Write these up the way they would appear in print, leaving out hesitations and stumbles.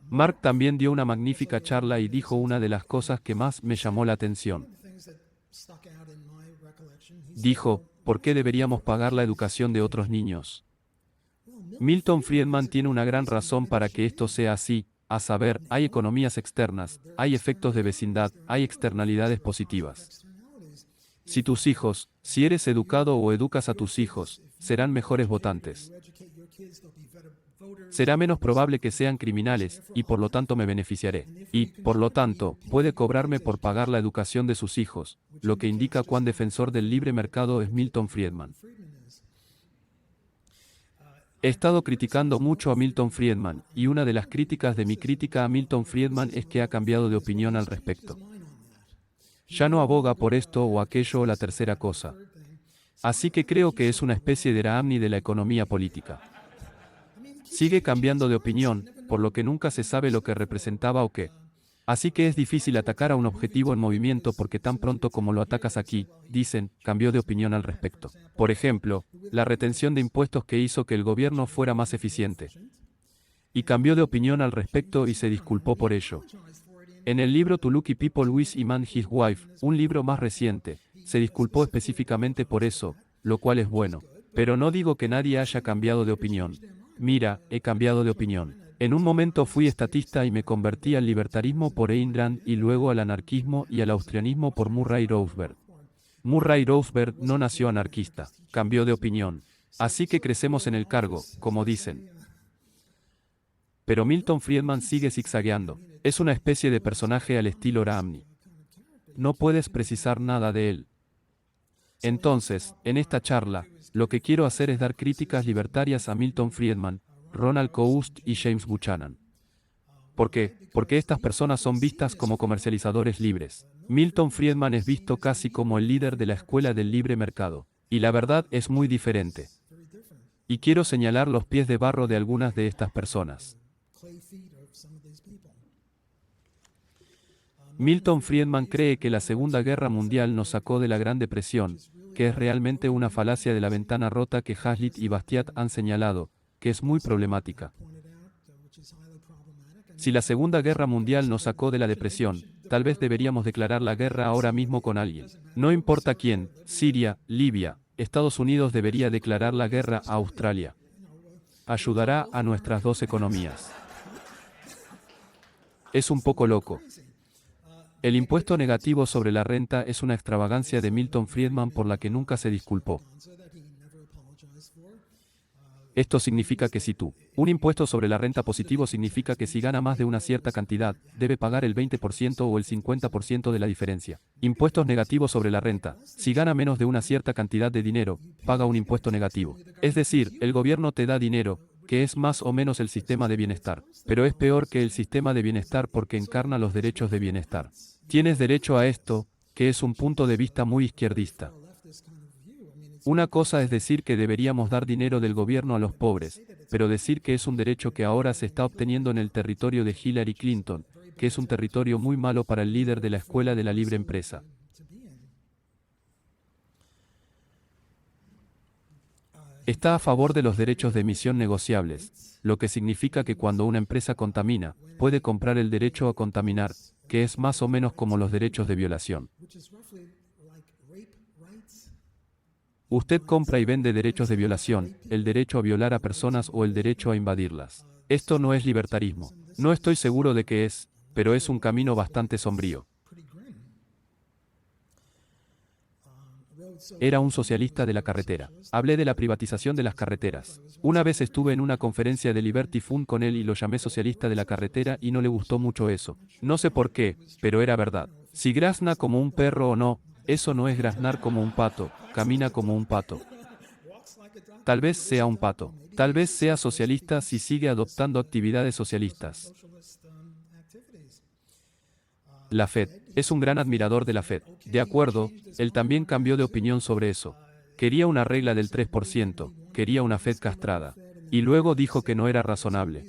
Mark también dio una magnífica charla y dijo una de las cosas que más me llamó la atención. Dijo, ¿por qué deberíamos pagar la educación de otros niños? Milton Friedman tiene una gran razón para que esto sea así, a saber, hay economías externas, hay efectos de vecindad, hay externalidades positivas. Si tus hijos, si eres educado o educas a tus hijos, serán mejores votantes. Será menos probable que sean criminales, y por lo tanto me beneficiaré. Y, por lo tanto, puede cobrarme por pagar la educación de sus hijos, lo que indica cuán defensor del libre mercado es Milton Friedman. He estado criticando mucho a Milton Friedman, y una de las críticas de mi crítica a Milton Friedman es que ha cambiado de opinión al respecto. Ya no aboga por esto o aquello o la tercera cosa. Así que creo que es una especie de Rahmani de la economía política. Sigue cambiando de opinión, por lo que nunca se sabe lo que representaba o qué. Así que es difícil atacar a un objetivo en movimiento porque tan pronto como lo atacas aquí, dicen, cambió de opinión al respecto. Por ejemplo, la retención de impuestos que hizo que el gobierno fuera más eficiente. Y cambió de opinión al respecto y se disculpó por ello. En el libro To Lucky People with Him and His Wife, un libro más reciente, se disculpó específicamente por eso, lo cual es bueno. Pero no digo que nadie haya cambiado de opinión. Mira, he cambiado de opinión. En un momento fui estatista y me convertí al libertarismo por Ayn Rand y luego al anarquismo y al austrianismo por Murray Rothbard. Murray Rothbard no nació anarquista, cambió de opinión. Así que crecemos en el cargo, como dicen. Pero Milton Friedman sigue zigzagueando. Es una especie de personaje al estilo Rahmani. No puedes precisar nada de él. Entonces, en esta charla, lo que quiero hacer es dar críticas libertarias a Milton Friedman, Ronald Coast y James Buchanan. ¿Por qué? Porque estas personas son vistas como comercializadores libres. Milton Friedman es visto casi como el líder de la escuela del libre mercado. Y la verdad es muy diferente. Y quiero señalar los pies de barro de algunas de estas personas. Milton Friedman cree que la Segunda Guerra Mundial nos sacó de la Gran Depresión, que es realmente una falacia de la ventana rota que Hazlitt y Bastiat han señalado, que es muy problemática. Si la Segunda Guerra Mundial nos sacó de la depresión, tal vez deberíamos declarar la guerra ahora mismo con alguien. No importa quién, Siria, Libia, Estados Unidos debería declarar la guerra a Australia. Ayudará a nuestras dos economías. Es un poco loco. El impuesto negativo sobre la renta es una extravagancia de Milton Friedman por la que nunca se disculpó. Esto significa que un impuesto sobre la renta positivo significa que si gana más de una cierta cantidad, debe pagar el 20% o el 50% de la diferencia. Impuestos negativos sobre la renta. Si gana menos de una cierta cantidad de dinero, paga un impuesto negativo. Es decir, el gobierno te da dinero, que es más o menos el sistema de bienestar. Pero es peor que el sistema de bienestar porque encarna los derechos de bienestar. Tienes derecho a esto, que es un punto de vista muy izquierdista. Una cosa es decir que deberíamos dar dinero del gobierno a los pobres, pero decir que es un derecho que ahora se está obteniendo en el territorio de Hillary Clinton, que es un territorio muy malo para el líder de la escuela de la libre empresa. Está a favor de los derechos de emisión negociables, lo que significa que cuando una empresa contamina, puede comprar el derecho a contaminar, que es más o menos como los derechos de violación. Usted compra y vende derechos de violación, el derecho a violar a personas o el derecho a invadirlas. Esto no es libertarismo. No estoy seguro de qué es, pero es un camino bastante sombrío. Era un socialista de la carretera. Hablé de la privatización de las carreteras. Una vez estuve en una conferencia de Liberty Fund con él y lo llamé socialista de la carretera y no le gustó mucho eso. No sé por qué, pero era verdad. Si grazna como un perro o no, eso no es graznar como un pato, camina como un pato. Tal vez sea un pato. Tal vez sea socialista si sigue adoptando actividades socialistas. La Fed. Es un gran admirador de la Fed. De acuerdo, él también cambió de opinión sobre eso. Quería una regla del 3%, quería una Fed castrada. Y luego dijo que no era razonable.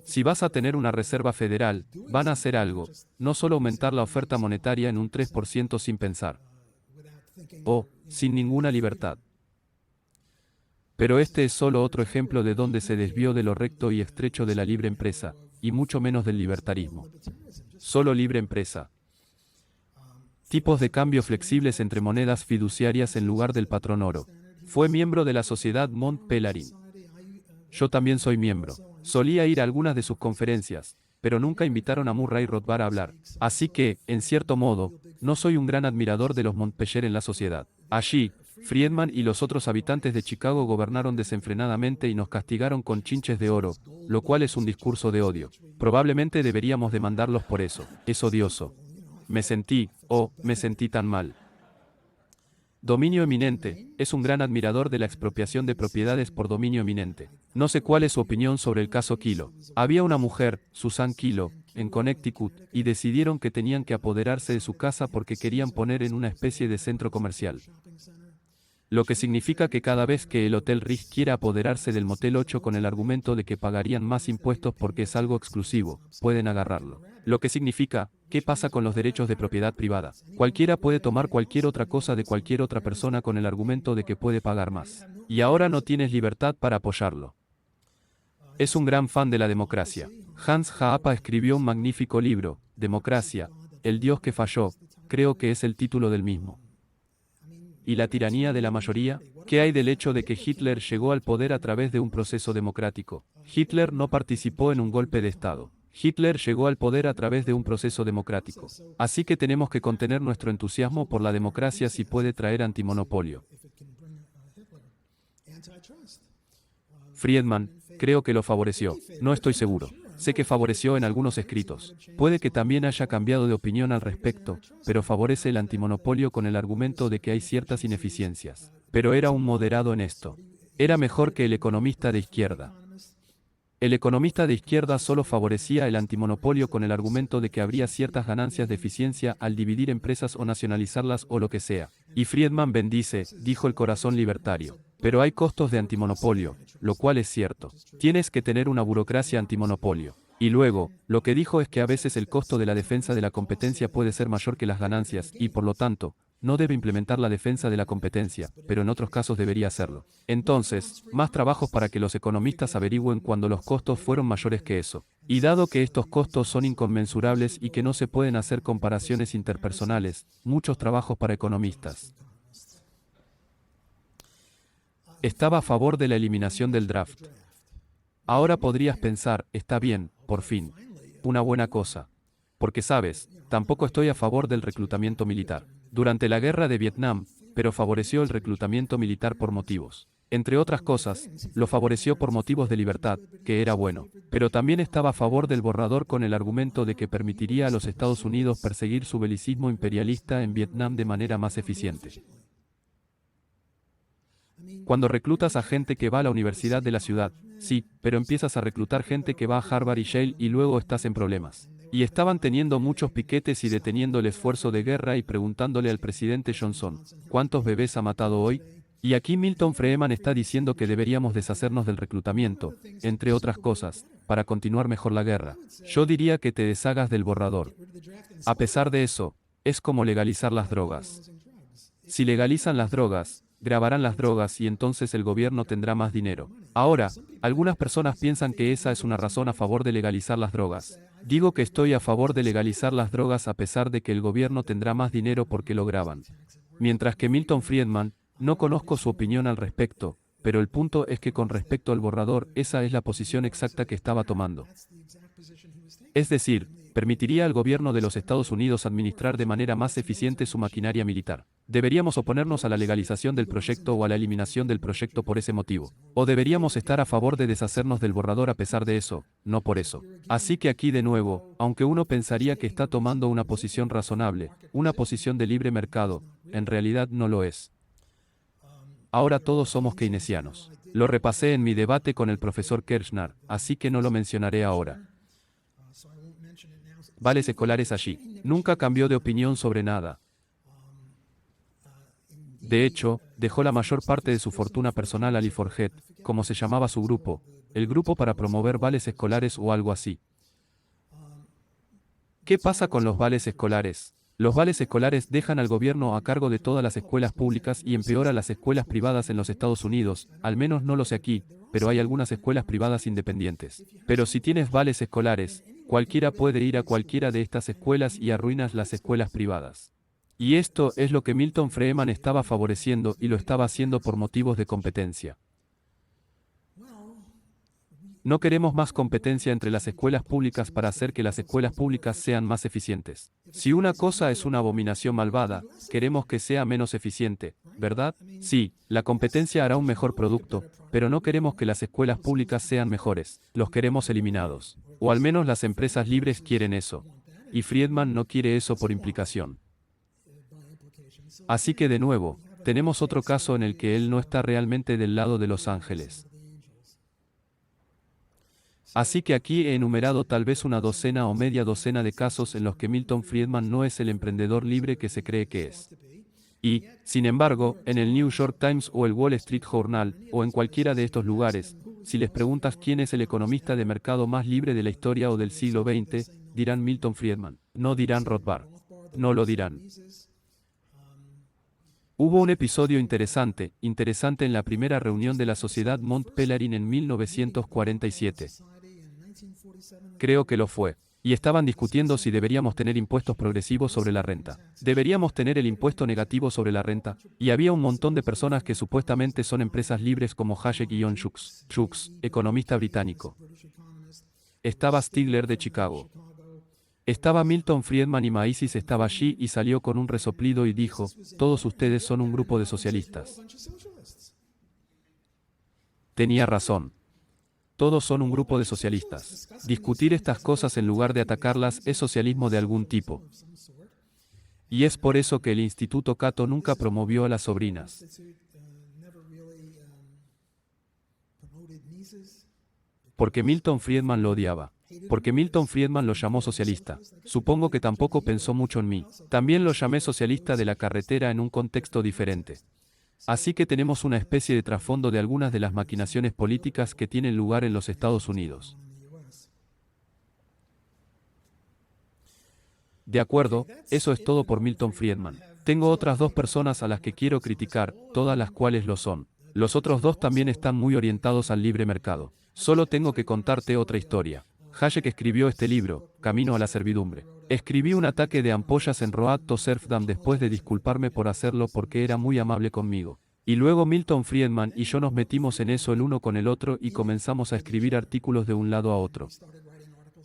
Si vas a tener una reserva federal, van a hacer algo, no solo aumentar la oferta monetaria en un 3% sin pensar. O, sin ninguna libertad. Pero este es solo otro ejemplo de donde se desvió de lo recto y estrecho de la libre empresa, y mucho menos del libertarismo. Solo libre empresa. Tipos de cambio flexibles entre monedas fiduciarias en lugar del patrón oro. Fue miembro de la Sociedad Mont Pelerin. Yo también soy miembro. Solía ir a algunas de sus conferencias, pero nunca invitaron a Murray Rothbard a hablar. Así que, en cierto modo, no soy un gran admirador de los Montpellier en la sociedad. Allí, Friedman y los otros habitantes de Chicago gobernaron desenfrenadamente y nos castigaron con chinches de oro, lo cual es un discurso de odio. Probablemente deberíamos demandarlos por eso. Es odioso. Me sentí tan mal. Dominio eminente. Es un gran admirador de la expropiación de propiedades por dominio eminente. No sé cuál es su opinión sobre el caso Kilo. Había una mujer, Susan Kilo, en Connecticut, y decidieron que tenían que apoderarse de su casa porque querían poner en una especie de centro comercial. Lo que significa que cada vez que el Hotel Ritz quiera apoderarse del Motel 8 con el argumento de que pagarían más impuestos porque es algo exclusivo, pueden agarrarlo. Lo que significa, ¿qué pasa con los derechos de propiedad privada? Cualquiera puede tomar cualquier otra cosa de cualquier otra persona con el argumento de que puede pagar más. Y ahora no tienes libertad para apoyarlo. Es un gran fan de la democracia. Hans Haapa escribió un magnífico libro, Democracia, el Dios que falló, creo que es el título del mismo. ¿Y la tiranía de la mayoría? ¿Qué hay del hecho de que Hitler llegó al poder a través de un proceso democrático? Hitler no participó en un golpe de Estado. Hitler llegó al poder a través de un proceso democrático. Así que tenemos que contener nuestro entusiasmo por la democracia si puede traer antimonopolio. Friedman, creo que lo favoreció. No estoy seguro. Sé que favoreció en algunos escritos. Puede que también haya cambiado de opinión al respecto, pero favorece el antimonopolio con el argumento de que hay ciertas ineficiencias. Pero era un moderado en esto. Era mejor que el economista de izquierda. El economista de izquierda solo favorecía el antimonopolio con el argumento de que habría ciertas ganancias de eficiencia al dividir empresas o nacionalizarlas o lo que sea. Y Friedman bendice, dijo el corazón libertario. Pero hay costos de antimonopolio, lo cual es cierto. Tienes que tener una burocracia antimonopolio. Y luego, lo que dijo es que a veces el costo de la defensa de la competencia puede ser mayor que las ganancias y, por lo tanto, no debe implementar la defensa de la competencia, pero en otros casos debería hacerlo. Entonces, más trabajos para que los economistas averigüen cuando los costos fueron mayores que eso. Y dado que estos costos son inconmensurables y que no se pueden hacer comparaciones interpersonales, muchos trabajos para economistas. Estaba a favor de la eliminación del draft. Ahora podrías pensar, está bien, por fin. Una buena cosa. Porque sabes, tampoco estoy a favor del reclutamiento militar. Durante la guerra de Vietnam, pero favoreció el reclutamiento militar por motivos. Entre otras cosas, lo favoreció por motivos de libertad, que era bueno. Pero también estaba a favor del borrador con el argumento de que permitiría a los Estados Unidos perseguir su belicismo imperialista en Vietnam de manera más eficiente. Cuando reclutas a gente que va a la universidad de la ciudad, sí, pero empiezas a reclutar gente que va a Harvard y Yale y luego estás en problemas. Y estaban teniendo muchos piquetes y deteniendo el esfuerzo de guerra y preguntándole al presidente Johnson, ¿cuántos bebés ha matado hoy? Y aquí Milton Friedman está diciendo que deberíamos deshacernos del reclutamiento, entre otras cosas, para continuar mejor la guerra. Yo diría que te deshagas del borrador. A pesar de eso, es como legalizar las drogas. Si legalizan las drogas, grabarán las drogas y entonces el gobierno tendrá más dinero. Ahora, algunas personas piensan que esa es una razón a favor de legalizar las drogas. Digo que estoy a favor de legalizar las drogas a pesar de que el gobierno tendrá más dinero porque lo graban. Mientras que Milton Friedman, no conozco su opinión al respecto, pero el punto es que con respecto al borrador, esa es la posición exacta que estaba tomando. Es decir, permitiría al gobierno de los Estados Unidos administrar de manera más eficiente su maquinaria militar. ¿Deberíamos oponernos a la legalización del proyecto o a la eliminación del proyecto por ese motivo? ¿O deberíamos estar a favor de deshacernos del borrador a pesar de eso, no por eso? Así que aquí de nuevo, aunque uno pensaría que está tomando una posición razonable, una posición de libre mercado, en realidad no lo es. Ahora todos somos keynesianos. Lo repasé en mi debate con el profesor Kirchner, así que no lo mencionaré ahora. Vales escolares allí. Nunca cambió de opinión sobre nada. De hecho, dejó la mayor parte de su fortuna personal a Lee4Head, como se llamaba su grupo, el grupo para promover vales escolares o algo así. ¿Qué pasa con los vales escolares? Los vales escolares dejan al gobierno a cargo de todas las escuelas públicas y empeora las escuelas privadas en los Estados Unidos, al menos no lo sé aquí, pero hay algunas escuelas privadas independientes. Pero si tienes vales escolares, cualquiera puede ir a cualquiera de estas escuelas y arruinas las escuelas privadas. Y esto es lo que Milton Friedman estaba favoreciendo y lo estaba haciendo por motivos de competencia. No queremos más competencia entre las escuelas públicas para hacer que las escuelas públicas sean más eficientes. Si una cosa es una abominación malvada, queremos que sea menos eficiente, ¿verdad? Sí, la competencia hará un mejor producto, pero no queremos que las escuelas públicas sean mejores, los queremos eliminados. O al menos las empresas libres quieren eso. Y Friedman no quiere eso por implicación. Así que de nuevo, tenemos otro caso en el que él no está realmente del lado de los ángeles. Así que aquí he enumerado tal vez una docena o media docena de casos en los que Milton Friedman no es el emprendedor libre que se cree que es. Y, sin embargo, en el New York Times o el Wall Street Journal, o en cualquiera de estos lugares, si les preguntas quién es el economista de mercado más libre de la historia o del siglo XX, dirán Milton Friedman. No dirán Rothbard. No lo dirán. Hubo un episodio interesante en la primera reunión de la Sociedad Mont Pelerin en 1947. Creo que lo fue. Y estaban discutiendo si deberíamos tener impuestos progresivos sobre la renta. ¿Deberíamos tener el impuesto negativo sobre la renta? Y había un montón de personas que supuestamente son empresas libres como Hayek y John Schultz, economista británico. Estaba Stigler de Chicago. Estaba Milton Friedman y Macy's estaba allí y salió con un resoplido y dijo, todos ustedes son un grupo de socialistas. Tenía razón. Todos son un grupo de socialistas. Discutir estas cosas en lugar de atacarlas es socialismo de algún tipo. Y es por eso que el Instituto Cato nunca promovió a las sobrinas. Porque Milton Friedman lo odiaba. Porque Milton Friedman lo llamó socialista. Supongo que tampoco pensó mucho en mí. También lo llamé socialista de la carretera en un contexto diferente. Así que tenemos una especie de trasfondo de algunas de las maquinaciones políticas que tienen lugar en los Estados Unidos. De acuerdo, eso es todo por Milton Friedman. Tengo otras dos personas a las que quiero criticar, todas las cuales lo son. Los otros dos también están muy orientados al libre mercado. Solo tengo que contarte otra historia. Hayek escribió este libro, Camino a la servidumbre. Escribí un ataque de ampollas en Road to Serfdom después de disculparme por hacerlo porque era muy amable conmigo. Y luego Milton Friedman y yo nos metimos en eso el uno con el otro y comenzamos a escribir artículos de un lado a otro.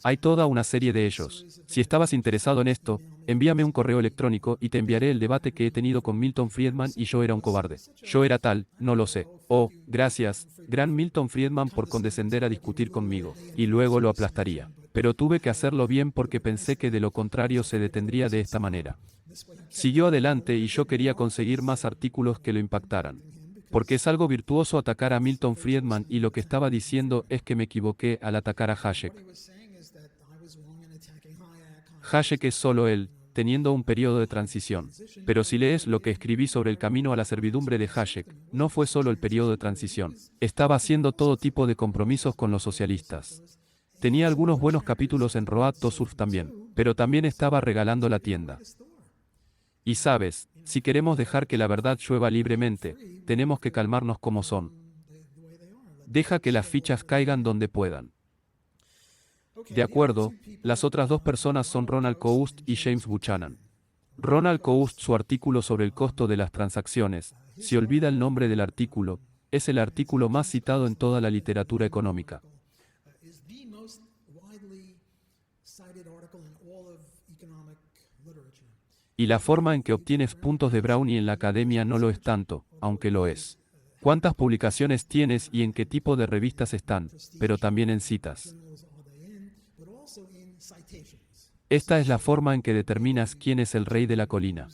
Hay toda una serie de ellos. Si estabas interesado en esto, envíame un correo electrónico y te enviaré el debate que he tenido con Milton Friedman y yo era un cobarde. Yo era tal, no lo sé. Oh, gracias, gran Milton Friedman por condescender a discutir conmigo. Y luego lo aplastaría. Pero tuve que hacerlo bien porque pensé que de lo contrario se detendría de esta manera. Siguió adelante y yo quería conseguir más artículos que lo impactaran. Porque es algo virtuoso atacar a Milton Friedman y lo que estaba diciendo es que me equivoqué al atacar a Hayek. Hayek es solo él, teniendo un periodo de transición. Pero si lees lo que escribí sobre el camino a la servidumbre de Hayek, no fue solo el periodo de transición. Estaba haciendo todo tipo de compromisos con los socialistas. Tenía algunos buenos capítulos en Road to Surf también, pero también estaba regalando la tienda. Y sabes, si queremos dejar que la verdad llueva libremente, tenemos que calmarnos como son. Deja que las fichas caigan donde puedan. De acuerdo, las otras dos personas son Ronald Coast y James Buchanan. Ronald Coast, su artículo sobre el costo de las transacciones, si olvida el nombre del artículo, es el artículo más citado en toda la literatura económica. Y la forma en que obtienes puntos de Brownie en la academia no lo es tanto, aunque lo es. ¿Cuántas publicaciones tienes y en qué tipo de revistas están? Pero también en citas. Esta es la forma en que determinas quién es el rey de la colina.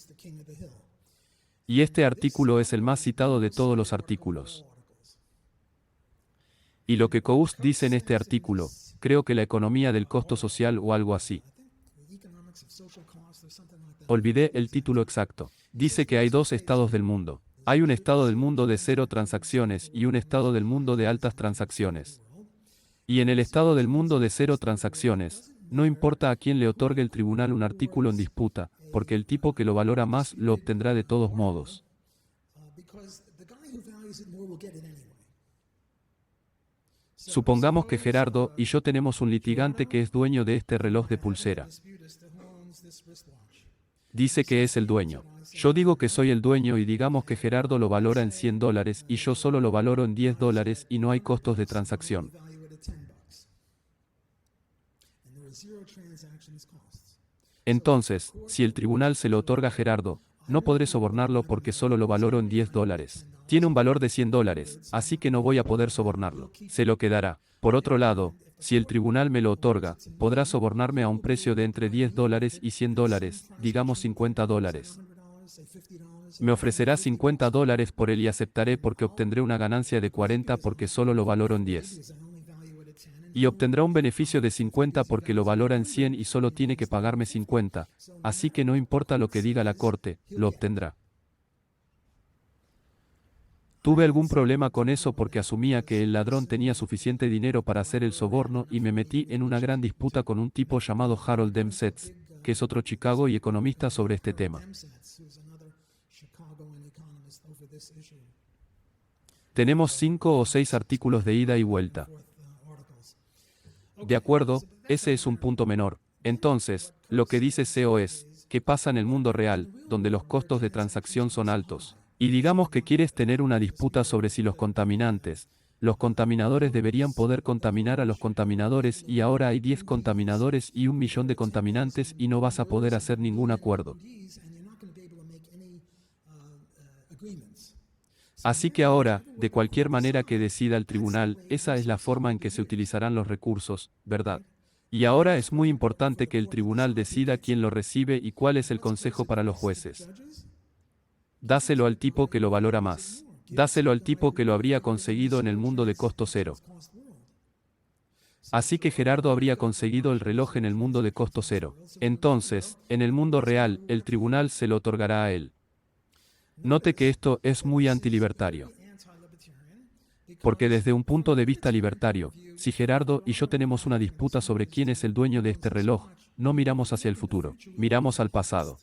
Y este artículo es el más citado de todos los artículos. Y lo que Coast dice en este artículo, creo que la economía del costo social o algo así. Olvidé el título exacto. Dice que hay dos estados del mundo. Hay un estado del mundo de cero transacciones y un estado del mundo de altas transacciones. Y en el estado del mundo de cero transacciones, No importa a quién le otorgue el tribunal un artículo en disputa, porque el tipo que lo valora más lo obtendrá de todos modos. Supongamos que Gerardo y yo tenemos un litigante que es dueño de este reloj de pulsera. Dice que es el dueño. Yo digo que soy el dueño y digamos que Gerardo lo valora en $100 y yo solo lo valoro en $10 y no hay costos de transacción. Entonces, si el tribunal se lo otorga a Gerardo, no podré sobornarlo porque solo lo valoro en $10. Tiene un valor de $100, así que no voy a poder sobornarlo. Se lo quedará. Por otro lado, si el tribunal me lo otorga, podrá sobornarme a un precio de entre $10 y $100, digamos $50. Me ofrecerá $50 por él y aceptaré porque obtendré una ganancia de 40 porque solo lo valoro en 10. Y obtendrá un beneficio de 50 porque lo valora en 100 y solo tiene que pagarme 50, así que no importa lo que diga la corte, lo obtendrá. Tuve algún problema con eso porque asumía que el ladrón tenía suficiente dinero para hacer el soborno y me metí en una gran disputa con un tipo llamado Harold Demsetz, que es otro Chicago y economista sobre este tema. Tenemos 5 o 6 artículos de ida y vuelta. De acuerdo, ese es un punto menor. Entonces, lo que dice CEO es, ¿qué pasa en el mundo real, donde los costos de transacción son altos? Y digamos que quieres tener una disputa sobre si los contaminadores deberían poder contaminar a los contaminadores y ahora hay 10 contaminadores y 1.000.000 de contaminantes y no vas a poder hacer ningún acuerdo. Así que ahora, de cualquier manera que decida el tribunal, esa es la forma en que se utilizarán los recursos, ¿verdad? Y ahora es muy importante que el tribunal decida quién lo recibe y cuál es el consejo para los jueces. Dáselo al tipo que lo valora más. Dáselo al tipo que lo habría conseguido en el mundo de costo cero. Así que Gerardo habría conseguido el reloj en el mundo de costo cero. Entonces, en el mundo real, el tribunal se lo otorgará a él. Note que esto es muy antilibertario. Porque desde un punto de vista libertario, si Gerardo y yo tenemos una disputa sobre quién es el dueño de este reloj, no miramos hacia el futuro, miramos al pasado.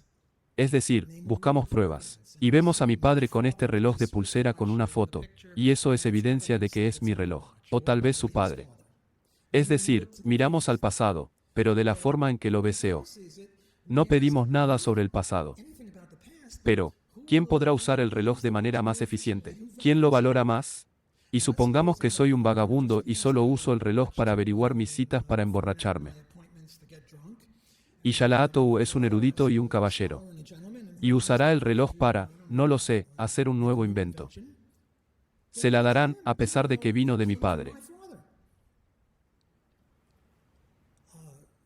Es decir, buscamos pruebas. Y vemos a mi padre con este reloj de pulsera con una foto, y eso es evidencia de que es mi reloj, o tal vez su padre. Es decir, miramos al pasado, pero de la forma en que lo deseo. No pedimos nada sobre el pasado. Pero, ¿quién podrá usar el reloj de manera más eficiente? ¿Quién lo valora más? Y supongamos que soy un vagabundo y solo uso el reloj para averiguar mis citas para emborracharme. Y Yalaatou es un erudito y un caballero. Y usará el reloj para, no lo sé, hacer un nuevo invento. Se la darán, a pesar de que vino de mi padre.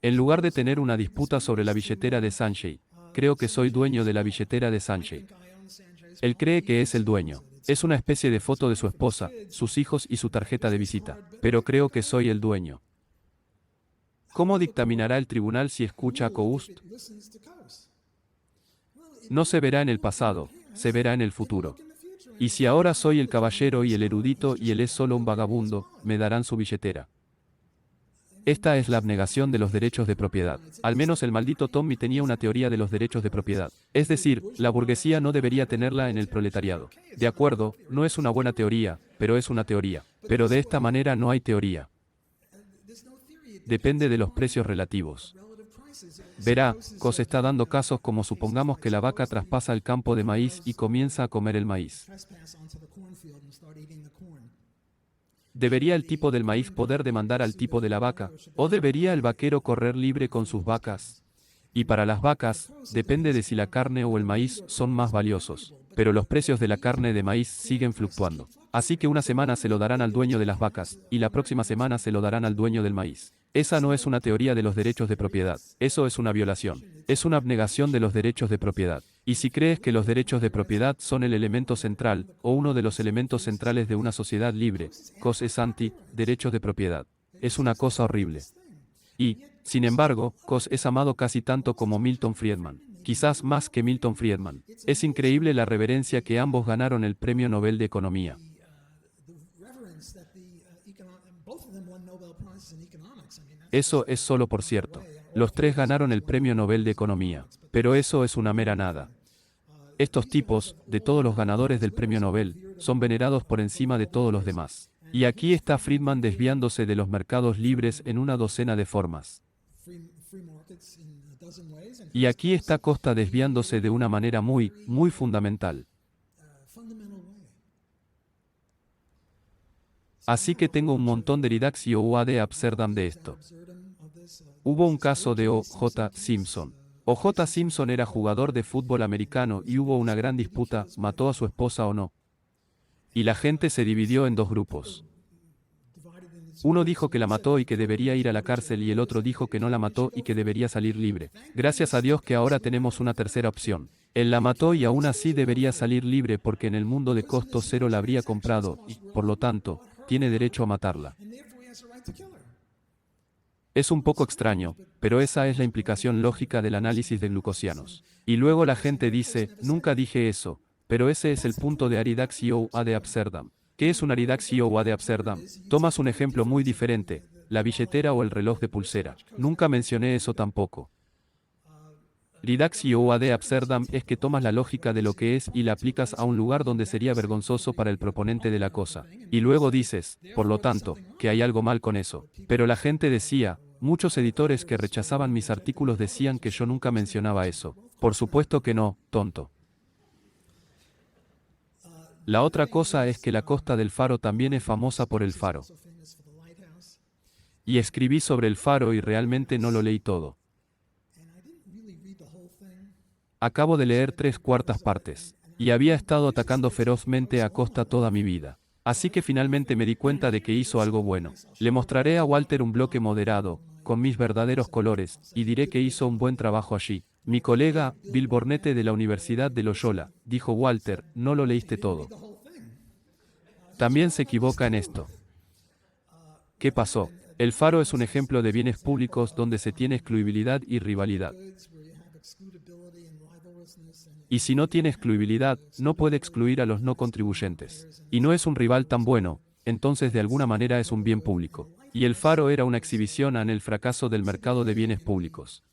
En lugar de tener una disputa sobre la billetera de Sanjay, creo que soy dueño de la billetera de Sanjay. Él cree que es el dueño. Es una especie de foto de su esposa, sus hijos y su tarjeta de visita. Pero creo que soy el dueño. ¿Cómo dictaminará el tribunal si escucha a Coast? No se verá en el pasado, se verá en el futuro. Y si ahora soy el caballero y el erudito y él es solo un vagabundo, me darán su billetera. Esta es la abnegación de los derechos de propiedad. Al menos el maldito Tommy tenía una teoría de los derechos de propiedad. Es decir, la burguesía no debería tenerla en el proletariado. De acuerdo, no es una buena teoría, pero es una teoría. Pero de esta manera no hay teoría. Depende de los precios relativos. Verá, Cos está dando casos como supongamos que la vaca traspasa el campo de maíz y comienza a comer el maíz. ¿Debería el tipo del maíz poder demandar al tipo de la vaca? ¿O debería el vaquero correr libre con sus vacas? Y para las vacas, depende de si la carne o el maíz son más valiosos. Pero los precios de la carne de maíz siguen fluctuando. Así que una semana se lo darán al dueño de las vacas, y la próxima semana se lo darán al dueño del maíz. Esa no es una teoría de los derechos de propiedad. Eso es una violación. Es una abnegación de los derechos de propiedad. Y si crees que los derechos de propiedad son el elemento central, o uno de los elementos centrales de una sociedad libre, Cos es anti-derechos de propiedad. Es una cosa horrible. Y, sin embargo, Cos es amado casi tanto como Milton Friedman. Quizás más que Milton Friedman. Es increíble la reverencia que ambos ganaron el Premio Nobel de Economía. Eso es solo por cierto. Los tres ganaron el Premio Nobel de Economía. Pero eso es una mera nada. Estos tipos, de todos los ganadores del Premio Nobel, son venerados por encima de todos los demás. Y aquí está Friedman desviándose de los mercados libres en una docena de formas. Y aquí está Costa desviándose de una manera muy fundamental. Así que tengo un montón de Reductio ad absurdum de esto. Hubo un caso de O.J. Simpson. O.J. Simpson era jugador de fútbol americano y hubo una gran disputa, ¿mató a su esposa o no? Y la gente se dividió en dos grupos. Uno dijo que la mató y que debería ir a la cárcel y el otro dijo que no la mató y que debería salir libre. Gracias a Dios que ahora tenemos una tercera opción. Él la mató y aún así debería salir libre porque en el mundo de costo cero la habría comprado y, por lo tanto, tiene derecho a matarla. Es un poco extraño, pero esa es la implicación lógica del análisis de glucosianos. Y luego la gente dice, nunca dije eso, pero ese es el punto de Reductio ad absurdum. ¿Qué es una Reductio ad absurdum? Tomas un ejemplo muy diferente, la billetera o el reloj de pulsera. Nunca mencioné eso tampoco. Reductio ad absurdum es que tomas la lógica de lo que es y la aplicas a un lugar donde sería vergonzoso para el proponente de la cosa. Y luego dices, por lo tanto, que hay algo mal con eso. Pero la gente decía, muchos editores que rechazaban mis artículos decían que yo nunca mencionaba eso. Por supuesto que no, tonto. La otra cosa es que la costa del Faro también es famosa por el faro. Y escribí sobre el faro y realmente no lo leí todo. Acabo de leer 3/4 partes. Y había estado atacando ferozmente a Costa toda mi vida. Así que finalmente me di cuenta de que hizo algo bueno. Le mostraré a Walter un bloque moderado, con mis verdaderos colores, y diré que hizo un buen trabajo allí. Mi colega, Bill Bornete de la Universidad de Loyola, dijo Walter, no lo leíste todo. También se equivoca en esto. ¿Qué pasó? El Faro es un ejemplo de bienes públicos donde se tiene excluibilidad y rivalidad. Y si no tiene excluibilidad, no puede excluir a los no contribuyentes. Y no es un rival tan bueno, entonces de alguna manera es un bien público. Y el Faro era una exhibición en el fracaso del mercado de bienes públicos.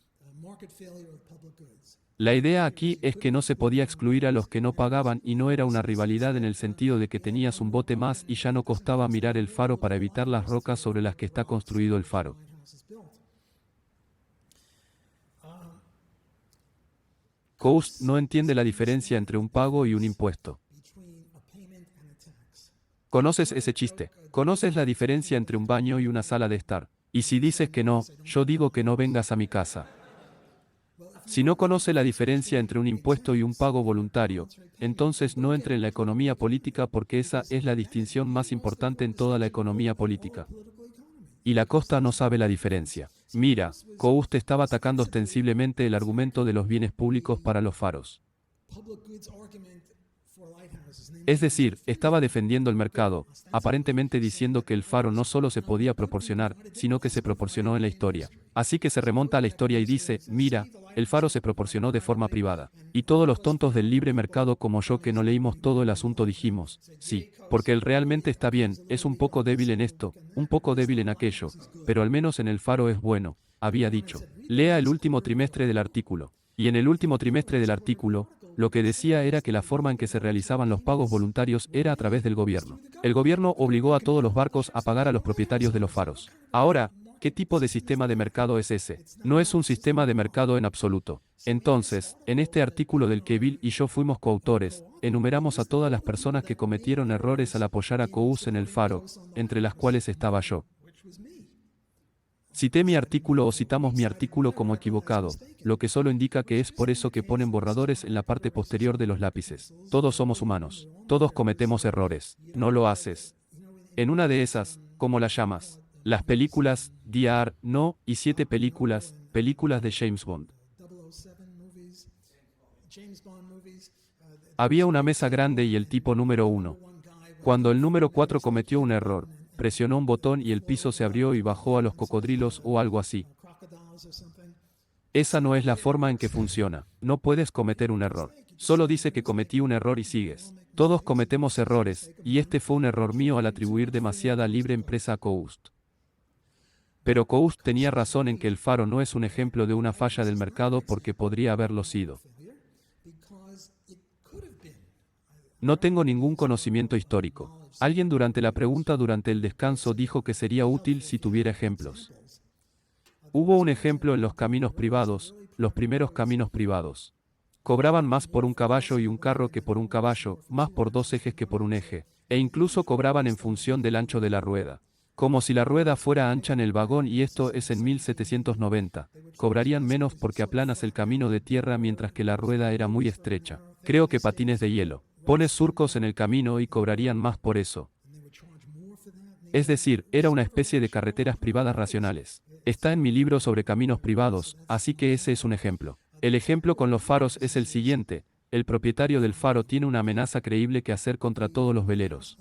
La idea aquí es que no se podía excluir a los que no pagaban y no era una rivalidad en el sentido de que tenías un bote más y ya no costaba mirar el faro para evitar las rocas sobre las que está construido el faro. Coast no entiende la diferencia entre un pago y un impuesto. ¿Conoces ese chiste? ¿Conoces la diferencia entre un baño y una sala de estar? Y si dices que no, yo digo que no vengas a mi casa. Si no conoce la diferencia entre un impuesto y un pago voluntario, entonces no entre en la economía política porque esa es la distinción más importante en toda la economía política. Y la Costa no sabe la diferencia. Mira, Coast estaba atacando ostensiblemente el argumento de los bienes públicos para los faros. Es decir, estaba defendiendo el mercado, aparentemente diciendo que el faro no solo se podía proporcionar, sino que se proporcionó en la historia. Así que se remonta a la historia y dice, mira, el faro se proporcionó de forma privada. Y todos los tontos del libre mercado como yo que no leímos todo el asunto dijimos, sí, porque él realmente está bien, es un poco débil en esto, un poco débil en aquello, pero al menos en el faro es bueno, había dicho. Lea el último trimestre del artículo. Y en el último trimestre del artículo, lo que decía era que la forma en que se realizaban los pagos voluntarios era a través del gobierno. El gobierno obligó a todos los barcos a pagar a los propietarios de los faros. Ahora, ¿qué tipo de sistema de mercado es ese? No es un sistema de mercado en absoluto. Entonces, en este artículo del que Bill y yo fuimos coautores, enumeramos a todas las personas que cometieron errores al apoyar a Coase en el faro, entre las cuales estaba yo. Cité mi artículo o citamos mi artículo como equivocado, lo que solo indica que es por eso que ponen borradores en la parte posterior de los lápices. Todos somos humanos. Todos cometemos errores. No lo haces. En una de esas, ¿cómo la llamas? Las películas, DR, no, y 7 películas de James Bond. Había una mesa grande y el tipo número 1. Cuando el número 4 cometió un error, presionó un botón y el piso se abrió y bajó a los cocodrilos o algo así. Esa no es la forma en que funciona. No puedes cometer un error. Solo dice que cometí un error y sigues. Todos cometemos errores, y este fue un error mío al atribuir demasiada libre empresa a Coast. Pero Coase tenía razón en que el faro no es un ejemplo de una falla del mercado porque podría haberlo sido. No tengo ningún conocimiento histórico. Alguien durante la pregunta durante el descanso dijo que sería útil si tuviera ejemplos. Hubo un ejemplo en los caminos privados, los primeros caminos privados. Cobraban más por un caballo y un carro que por un caballo, más por dos ejes que por un eje, e incluso cobraban en función del ancho de la rueda. Como si la rueda fuera ancha en el vagón y esto es en 1790. Cobrarían menos porque aplanas el camino de tierra mientras que la rueda era muy estrecha. Creo que patines de hielo. Pones surcos en el camino y cobrarían más por eso. Es decir, era una especie de carreteras privadas racionales. Está en mi libro sobre caminos privados, así que ese es un ejemplo. El ejemplo con los faros es el siguiente: el propietario del faro tiene una amenaza creíble que hacer contra todos los veleros.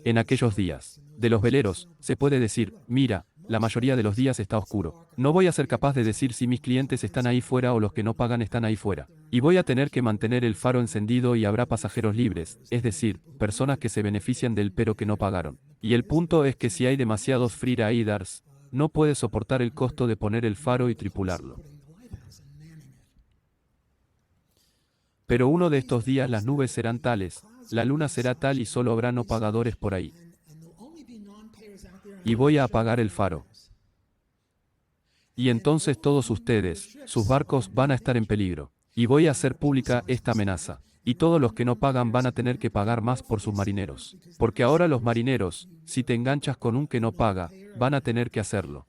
En aquellos días, de los veleros, se puede decir, mira, la mayoría de los días está oscuro. No voy a ser capaz de decir si mis clientes están ahí fuera o los que no pagan están ahí fuera. Y voy a tener que mantener el faro encendido y habrá pasajeros libres, es decir, personas que se benefician del pero que no pagaron. Y el punto es que si hay demasiados free riders, no puedes soportar el costo de poner el faro y tripularlo. Pero uno de estos días las nubes serán tales, la luna será tal y solo habrá no pagadores por ahí. Y voy a apagar el faro. Y entonces todos ustedes, sus barcos van a estar en peligro. Y voy a hacer pública esta amenaza. Y todos los que no pagan van a tener que pagar más por sus marineros. Porque ahora los marineros, si te enganchas con un que no paga, van a tener que hacerlo.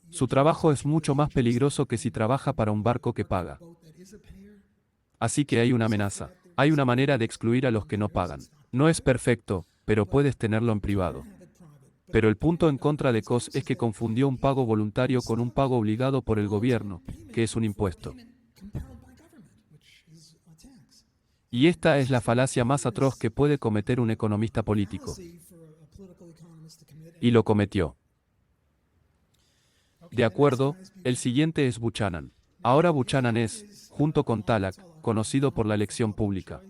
Su trabajo es mucho más peligroso que si trabaja para un barco que paga. Así que hay una amenaza. Hay una manera de excluir a los que no pagan. No es perfecto, pero puedes tenerlo en privado. Pero el punto en contra de Coase es que confundió un pago voluntario con un pago obligado por el gobierno, que es un impuesto. Y esta es la falacia más atroz que puede cometer un economista político. Y lo cometió. De acuerdo, el siguiente es Buchanan. Ahora Buchanan es, junto con Tallack, conocido por la elección pública.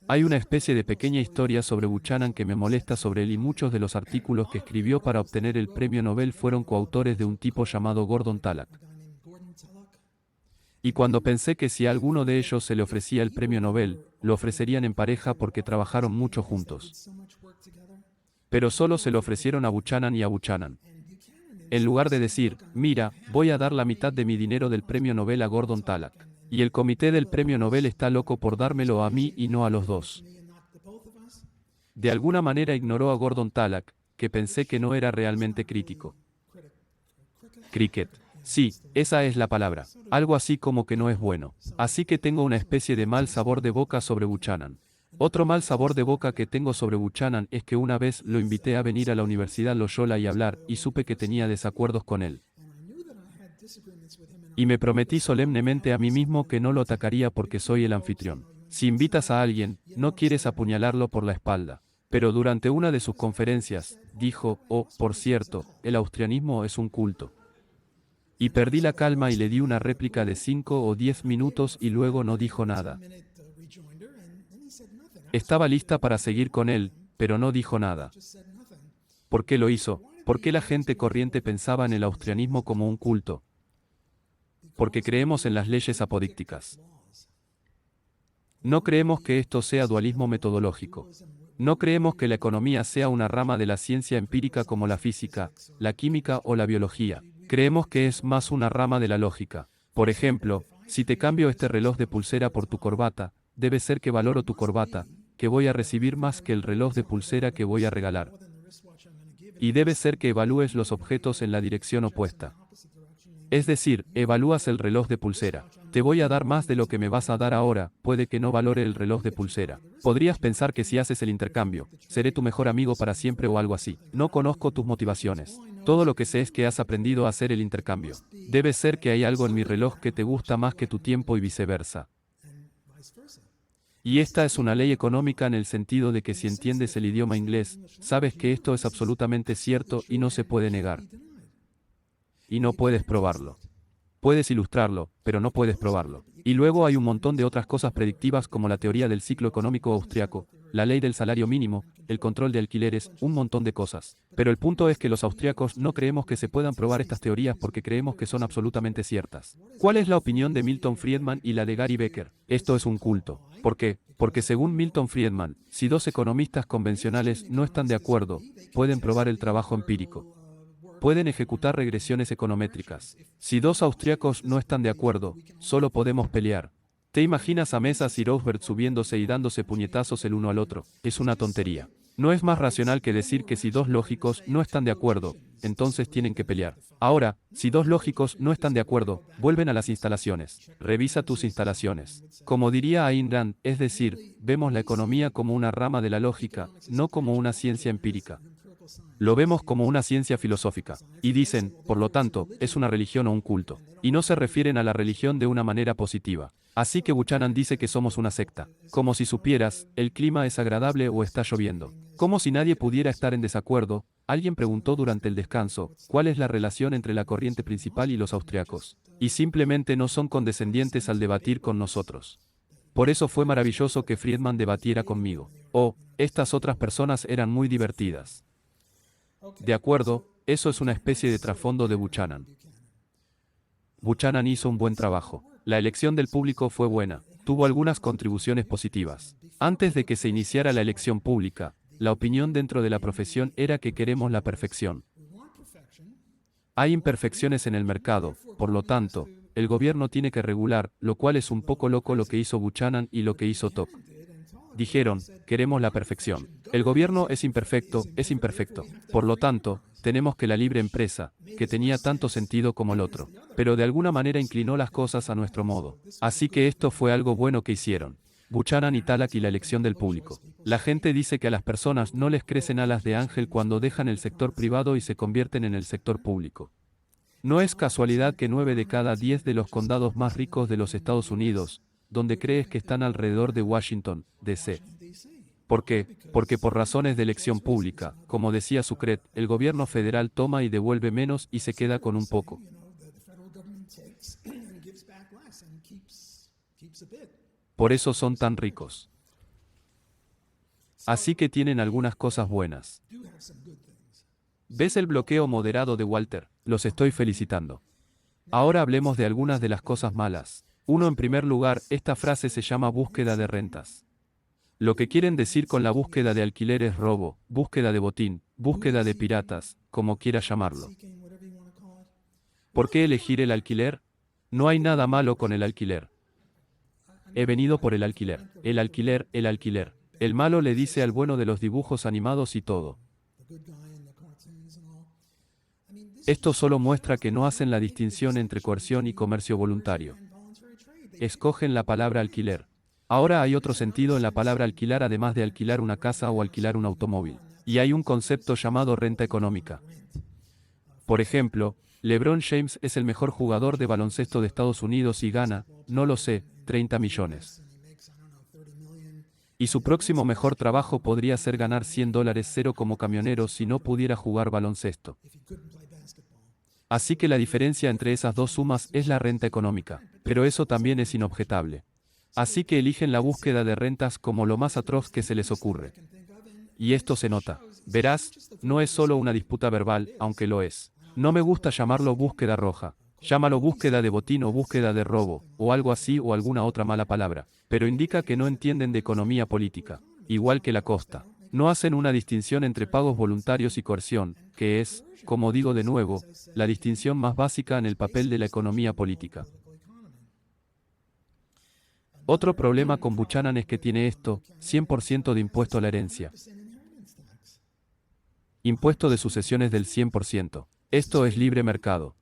Hay una especie de pequeña historia sobre Buchanan que me molesta sobre él y muchos de los artículos que escribió para obtener el premio Nobel fueron coautores de un tipo llamado Gordon Tallack. Y cuando pensé que si a alguno de ellos se le ofrecía el premio Nobel, lo ofrecerían en pareja porque trabajaron mucho juntos. Pero solo se lo ofrecieron a Buchanan y a Buchanan. En lugar de decir, mira, voy a dar la mitad de mi dinero del premio Nobel a Gordon Tallack. Y el comité del premio Nobel está loco por dármelo a mí y no a los dos. De alguna manera ignoró a Gordon Tallack, que pensé que no era realmente crítico. Cricket. Sí, esa es la palabra. Algo así como que no es bueno. Así que tengo una especie de mal sabor de boca sobre Buchanan. Otro mal sabor de boca que tengo sobre Buchanan es que una vez lo invité a venir a la Universidad Loyola y hablar, y supe que tenía desacuerdos con él. Y me prometí solemnemente a mí mismo que no lo atacaría porque soy el anfitrión. Si invitas a alguien, no quieres apuñalarlo por la espalda. Pero durante una de sus conferencias, dijo, oh, por cierto, el austrianismo es un culto. Y perdí la calma y le di una réplica de 5 o 10 minutos y luego no dijo nada. Estaba lista para seguir con él, pero no dijo nada. ¿Por qué lo hizo? ¿Por qué la gente corriente pensaba en el austrianismo como un culto? Porque creemos en las leyes apodícticas. No creemos que esto sea dualismo metodológico. No creemos que la economía sea una rama de la ciencia empírica como la física, la química o la biología. Creemos que es más una rama de la lógica. Por ejemplo, si te cambio este reloj de pulsera por tu corbata, debe ser que valoro tu corbata, que voy a recibir más que el reloj de pulsera que voy a regalar. Y debe ser que evalúes los objetos en la dirección opuesta. Es decir, evalúas el reloj de pulsera. Te voy a dar más de lo que me vas a dar ahora, puede que no valore el reloj de pulsera. Podrías pensar que si haces el intercambio, seré tu mejor amigo para siempre o algo así. No conozco tus motivaciones. Todo lo que sé es que has aprendido a hacer el intercambio. Debe ser que hay algo en mi reloj que te gusta más que tu tiempo y viceversa. Y esta es una ley económica en el sentido de que si entiendes el idioma inglés, sabes que esto es absolutamente cierto y no se puede negar. Y no puedes probarlo. Puedes ilustrarlo, pero no puedes probarlo. Y luego hay un montón de otras cosas predictivas como la teoría del ciclo económico austriaco, la ley del salario mínimo, el control de alquileres, un montón de cosas. Pero el punto es que los austriacos no creemos que se puedan probar estas teorías porque creemos que son absolutamente ciertas. ¿Cuál es la opinión de Milton Friedman y la de Gary Becker? Esto es un culto. ¿Por qué? Porque según Milton Friedman, si dos economistas convencionales no están de acuerdo, pueden probar el trabajo empírico. Pueden ejecutar regresiones econométricas. Si dos austriacos no están de acuerdo, solo podemos pelear. ¿Te imaginas a Mesas y Rosberg subiéndose y dándose puñetazos el uno al otro? Es una tontería. No es más racional que decir que si dos lógicos no están de acuerdo, entonces tienen que pelear. Ahora, si dos lógicos no están de acuerdo, vuelven a las instalaciones. Revisa tus instalaciones. Como diría Ayn Rand, es decir, vemos la economía como una rama de la lógica, no como una ciencia empírica. Lo vemos como una ciencia filosófica. Y dicen, por lo tanto, es una religión o un culto. Y no se refieren a la religión de una manera positiva. Así que Buchanan dice que somos una secta. Como si supieras, el clima es agradable o está lloviendo. Como si nadie pudiera estar en desacuerdo, alguien preguntó durante el descanso, ¿cuál es la relación entre la corriente principal y los austriacos? Y simplemente no son condescendientes al debatir con nosotros. Por eso fue maravilloso que Friedman debatiera conmigo. Oh, estas otras personas eran muy divertidas. De acuerdo, eso es una especie de trasfondo de Buchanan. Buchanan hizo un buen trabajo. La elección del público fue buena, tuvo algunas contribuciones positivas. Antes de que se iniciara la elección pública, la opinión dentro de la profesión era que queremos la perfección. Hay imperfecciones en el mercado, por lo tanto, el gobierno tiene que regular, lo cual es un poco loco lo que hizo Buchanan y lo que hizo Top. Dijeron, queremos la perfección. El gobierno es imperfecto. Por lo tanto, tenemos que la libre empresa, que tenía tanto sentido como el otro. Pero de alguna manera inclinó las cosas a nuestro modo. Así que esto fue algo bueno que hicieron. Buchanan y Talak y la elección del público. La gente dice que a las personas no les crecen alas de ángel cuando dejan el sector privado y se convierten en el sector público. No es casualidad que 9 de cada 10 de los condados más ricos de los Estados Unidos, donde crees que están alrededor de Washington, D.C. ¿Por qué? Porque por razones de elección pública, como decía Sucret, el gobierno federal toma y devuelve menos y se queda con un poco. Por eso son tan ricos. Así que tienen algunas cosas buenas. ¿Ves el bloqueo moderado de Walter? Los estoy felicitando. Ahora hablemos de algunas de las cosas malas. Uno, en primer lugar, esta frase se llama búsqueda de rentas. Lo que quieren decir con la búsqueda de alquiler es robo, búsqueda de botín, búsqueda de piratas, como quieras llamarlo. ¿Por qué elegir el alquiler? No hay nada malo con el alquiler. He venido por el alquiler. El alquiler, el alquiler. El malo le dice al bueno de los dibujos animados y todo. Esto solo muestra que no hacen la distinción entre coerción y comercio voluntario. Escogen la palabra alquiler. Ahora hay otro sentido en la palabra alquilar además de alquilar una casa o alquilar un automóvil. Y hay un concepto llamado renta económica. Por ejemplo, LeBron James es el mejor jugador de baloncesto de Estados Unidos y gana, no lo sé, 30 millones. Y su próximo mejor trabajo podría ser ganar $100 cero como camionero si no pudiera jugar baloncesto. Así que la diferencia entre esas dos sumas es la renta económica, pero eso también es inobjetable. Así que eligen la búsqueda de rentas como lo más atroz que se les ocurre. Y esto se nota. Verás, no es solo una disputa verbal, aunque lo es. No me gusta llamarlo búsqueda roja. Llámalo búsqueda de botín o búsqueda de robo, o algo así o alguna otra mala palabra. Pero indica que no entienden de economía política. Igual que la costa. No hacen una distinción entre pagos voluntarios y coerción, que es, como digo de nuevo, la distinción más básica en el papel de la economía política. Otro problema con Buchanan es que tiene esto, 100% de impuesto a la herencia. Impuesto de sucesiones del 100%. Esto es libre mercado.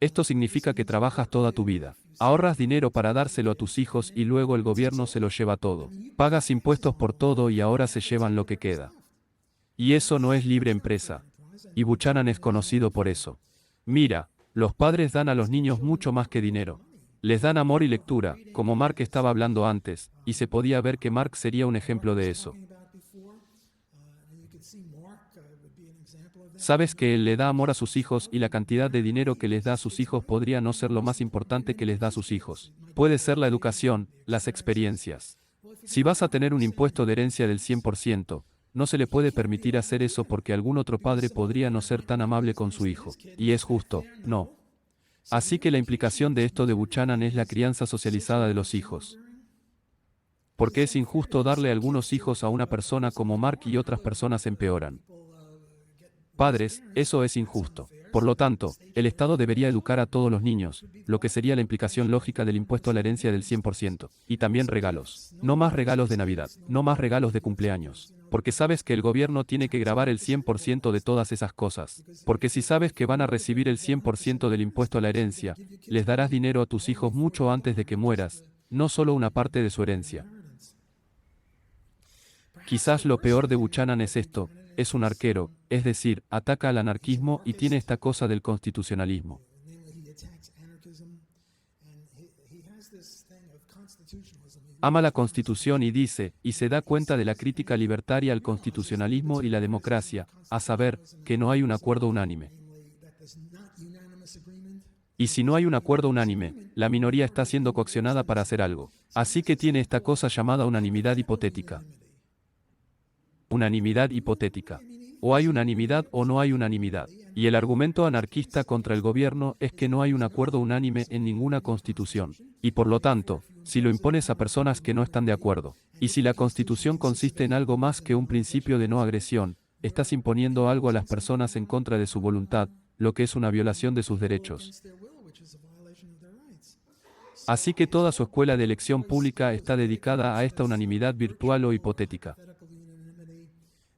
Esto significa que trabajas toda tu vida. Ahorras dinero para dárselo a tus hijos y luego el gobierno se lo lleva todo. Pagas impuestos por todo y ahora se llevan lo que queda. Y eso no es libre empresa. Y Buchanan es conocido por eso. Mira, los padres dan a los niños mucho más que dinero. Les dan amor y lectura, como Mark estaba hablando antes, y se podía ver que Mark sería un ejemplo de eso. Sabes que él le da amor a sus hijos y la cantidad de dinero que les da a sus hijos podría no ser lo más importante que les da a sus hijos. Puede ser la educación, las experiencias. Si vas a tener un impuesto de herencia del 100%, no se le puede permitir hacer eso porque algún otro padre podría no ser tan amable con su hijo. Y es justo, no. Así que la implicación de esto de Buchanan es la crianza socializada de los hijos. Porque es injusto darle algunos hijos a una persona como Mark y otras personas empeoran. Padres, eso es injusto. Por lo tanto, el Estado debería educar a todos los niños, lo que sería la implicación lógica del impuesto a la herencia del 100%. Y también regalos. No más regalos de Navidad, no más regalos de cumpleaños. Porque sabes que el gobierno tiene que grabar el 100% de todas esas cosas. Porque si sabes que van a recibir el 100% del impuesto a la herencia, les darás dinero a tus hijos mucho antes de que mueras, no solo una parte de su herencia. Quizás lo peor de Buchanan es esto. Es un arquero, es decir, ataca al anarquismo y tiene esta cosa del constitucionalismo. Ama la Constitución y dice, y se da cuenta de la crítica libertaria al constitucionalismo y la democracia, a saber, que no hay un acuerdo unánime. Y si no hay un acuerdo unánime, la minoría está siendo coaccionada para hacer algo. Así que tiene esta cosa llamada unanimidad hipotética. Unanimidad hipotética. O hay unanimidad o no hay unanimidad. Y el argumento anarquista contra el gobierno es que no hay un acuerdo unánime en ninguna constitución. Y por lo tanto, si lo impones a personas que no están de acuerdo, y si la constitución consiste en algo más que un principio de no agresión, estás imponiendo algo a las personas en contra de su voluntad, lo que es una violación de sus derechos. Así que toda su escuela de elección pública está dedicada a esta unanimidad virtual o hipotética.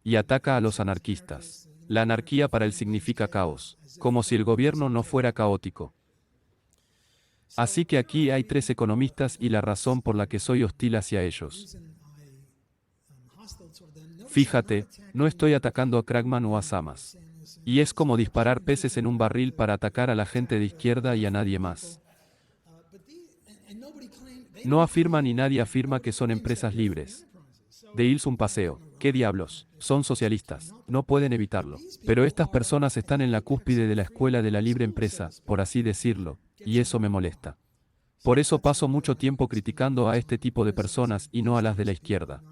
Y ataca a los anarquistas. La anarquía para él significa caos, como si el gobierno no fuera caótico. Así que aquí hay tres economistas y la razón por la que soy hostil hacia ellos. Fíjate, no estoy atacando a Krugman o a Samas. Y es como disparar peces en un barril para atacar a la gente de izquierda y a nadie más. No afirman y nadie afirma que son empresas libres. De irse un paseo. ¿Qué diablos? Son socialistas. No pueden evitarlo. Pero estas personas están en la cúspide de la escuela de la libre empresa, por así decirlo, y eso me molesta. Por eso paso mucho tiempo criticando a este tipo de personas y no a las de la izquierda.